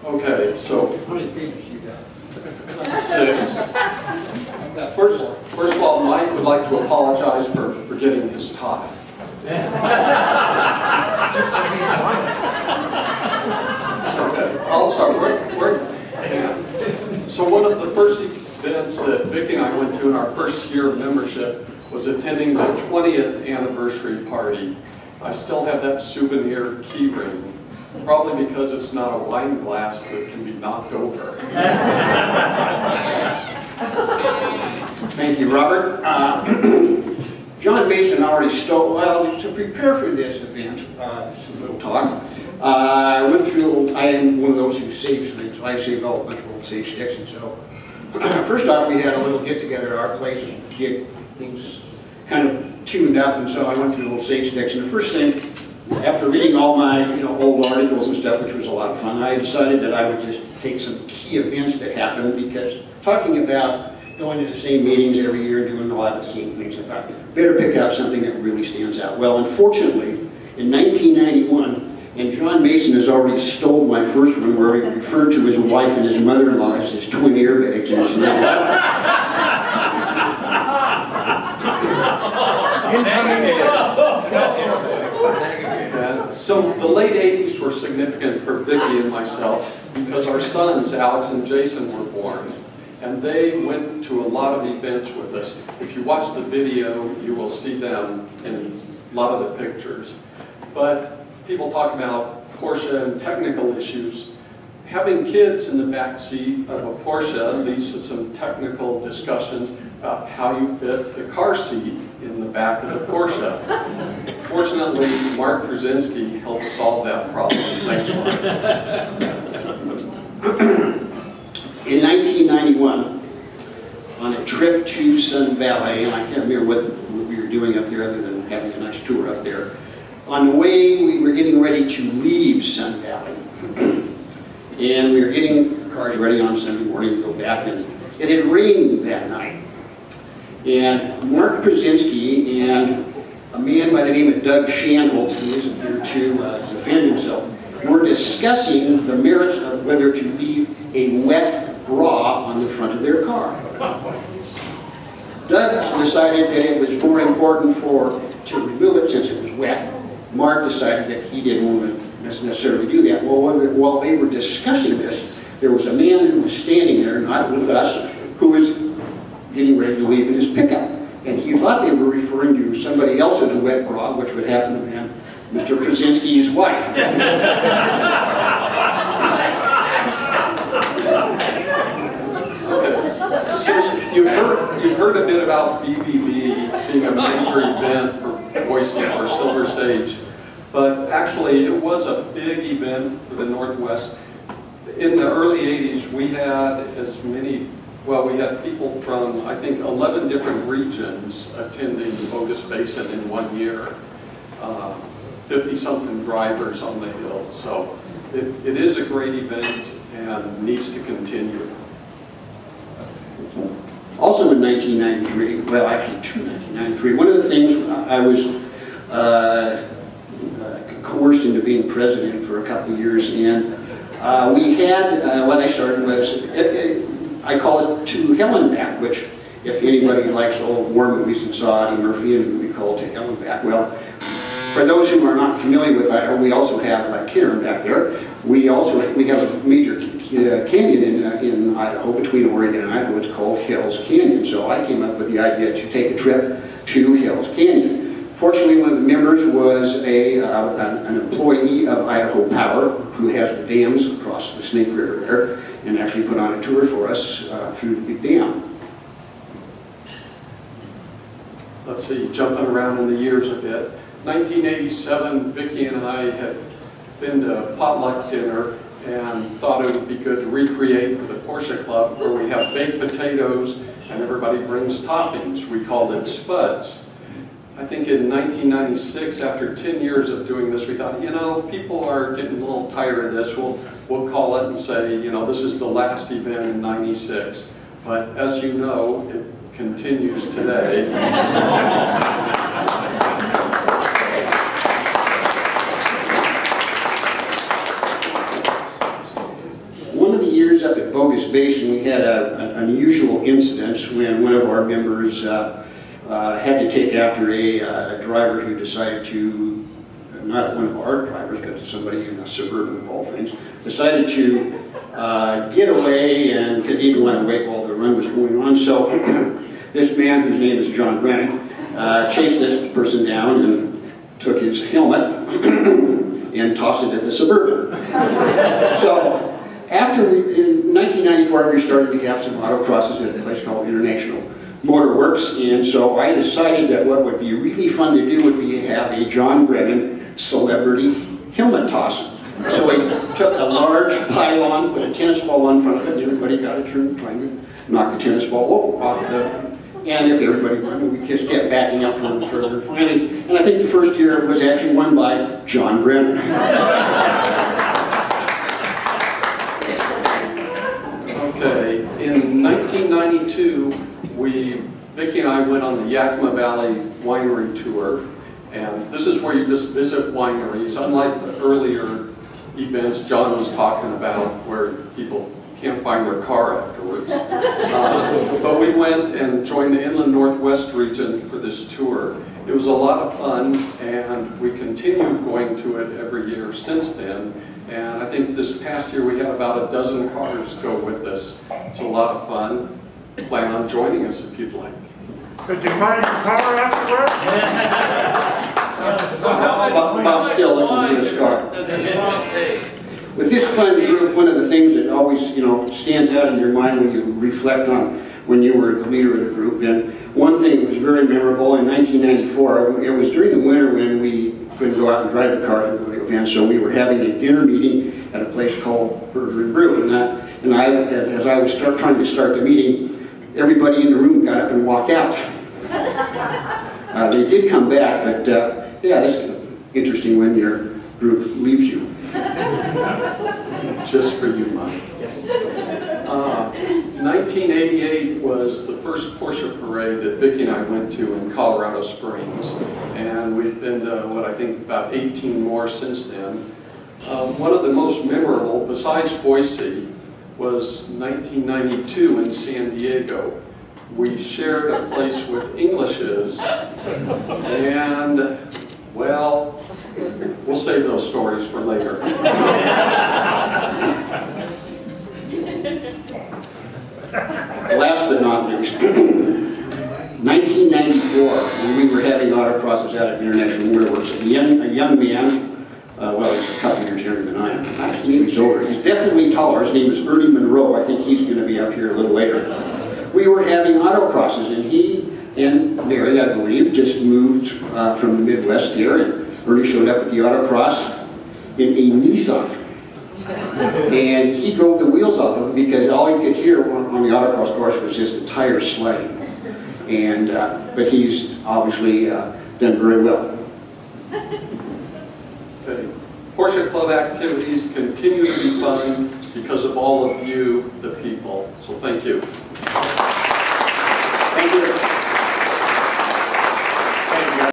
Okay, so How many pages you got? 6. First of all, Mike would like to apologize for getting his tie. Okay, I'll start. So one of the first events that Vicki and I went to in our first year of membership was attending the 20th anniversary party. I still have that souvenir key ring, probably because it's not a wine glass that can be knocked over. Thank you, Robert. John Mason already stole, well, to prepare for this event, just a little talk, I am one of those who saves things. I save all a bunch of old sage sticks, and so first off, we had a little get-together at our place and get things kind of tuned up, and so I went through the little sage sticks, and the first thing, after reading all my old articles and stuff, which was a lot of fun, I decided that I would just take some key events that happened, because talking about going to the same meetings every year and doing a lot of the same things, I thought, better pick out something that really stands out. Well, unfortunately, in 1991, and John Mason has already stole my first one, where he referred to his wife and his mother-in-law as his twin airbags. So the late 80s were significant for Vicki and myself because our sons, Alex and Jason, were born. And they went to a lot of events with us. If you watch the video, you will see them in a lot of the pictures. But people talk about Porsche and technical issues. Having kids in the back seat of a Porsche leads to some technical discussions about how you fit the car seat in the back of the Porsche. Fortunately, Mark Brzezinski helped solve that problem. Thanks, Mark. In 1991, on a trip to Sun Valley, and I can't remember what we were doing up there other than having a nice tour up there. On the way, we were getting ready to leave Sun Valley. And we were getting the cars ready on Sunday morning to go back, and it had rained that night. And Mark Brzezinski and a man by the name of Doug Shanholtz, who isn't here to defend himself, were discussing the merits of whether to leave a wet bra on the front of their car. Doug decided that it was more important to remove it since it was wet. Mark decided that he didn't want to necessarily do that. Well, while they were discussing this, there was a man who was standing there, not with us, who was getting ready to leave in his pickup. And he thought they were referring to somebody else's wet bra, which would happen to be Mr. Brzezinski's wife. So you've heard a bit about BBB being a major event for Boise or Silver Stage, but actually it was a big event for the Northwest. In the early 80s, we had we had people from, I think, 11 different regions attending the Otis Basin in 1 year. 50-something drivers on the hill. So it is a great event and needs to continue. Also in 1993, well actually 1993, one of the things I was coerced into being president for a couple of years, and we had, what I started was, I call it To Hell and Back, which if anybody likes old war movies and saw Eddie Murphy in a movie called To Hell and Back, well, for those who are not familiar with Idaho, we also have Karen back there. We have a major canyon in Idaho, between Oregon and Idaho. It's called Hills Canyon. So I came up with the idea to take a trip to Hills Canyon. Fortunately, one of the members was an employee of Idaho Power, who has the dams across the Snake River there, and actually put on a tour for us through the big dam. Let's see, jumping around in the years a bit. 1987, Vicki and I had been to a potluck dinner and thought it would be good to recreate for the Porsche Club, where we have baked potatoes and everybody brings toppings. We called it Spuds. I think in 1996, after 10 years of doing this, we thought, people are getting a little tired of this. We'll call it and say, this is the last event in 96. But as you know, it continues today. this base, and we had an unusual incident when one of our members had to take after a driver who decided to, not one of our drivers, but somebody in a Suburban of all things, decided to get away, and he didn't want to wait while the run was going on. So this man, whose name is John Brennan, chased this person down and took his helmet and tossed it at the Suburban. So after in 1994, we started to have some autocrosses at a place called International Motor Works, and so I decided that what would be really fun to do would be to have a John Brennan celebrity helmet toss. So I took a large pylon, put a tennis ball in front of it, and everybody got a turn trying to knock the tennis ball off and if everybody won, we just kept backing up further and further. Finally, and I think the first year was actually won by John Brennan. Okay, in 1992, Vicki and I went on the Yakima Valley winery tour, and this is where you just visit wineries, unlike the earlier events John was talking about where people can't find their car afterwards. But we went and joined the Inland Northwest region for this tour. It was a lot of fun, and we continued going to it every year since then. And I think this past year we had about a dozen cars go with us. It's a lot of fun. Plan on joining us if you'd like. Did you find your car afterwards? So how much Bob's still looking for his car. does the song take? With this fun group, one of the things that always, stands out in your mind when you reflect on when you were the leader of the group, and one thing that was very memorable in 1994, it was during the winter when we couldn't go out and drive the cars and go to events, so we were having a dinner meeting at a place called Burger and Brew, and as I was trying to start the meeting, everybody in the room got up and walked out. They did come back, but yeah, that's interesting when your group leaves you. Just for you, Mike. 1988 was the first Porsche parade that Vicki and I went to in Colorado Springs, and we've been to, what I think, about 18 more since then. One of the most memorable, besides Boise, was 1992 in San Diego. We shared a place with Englishes, and, well, we'll save those stories for later. Last but not least, 1994, when we were having autocrosses out at International Motor Works, a young man, well, he's a couple years younger than I am. Maybe he's older. He's definitely taller. His name is Ernie Monroe. I think he's going to be up here a little later. We were having autocrosses, and he and Mary, I believe, just moved from the Midwest here, and Ernie showed up at the autocross in a Nissan. And he drove the wheels off of it because all you could hear on the autocross course was just the tires sliding. And but he's obviously done very well. Okay. Porsche Club activities continue to be fun because of all of you, the people. So thank you. Thank you.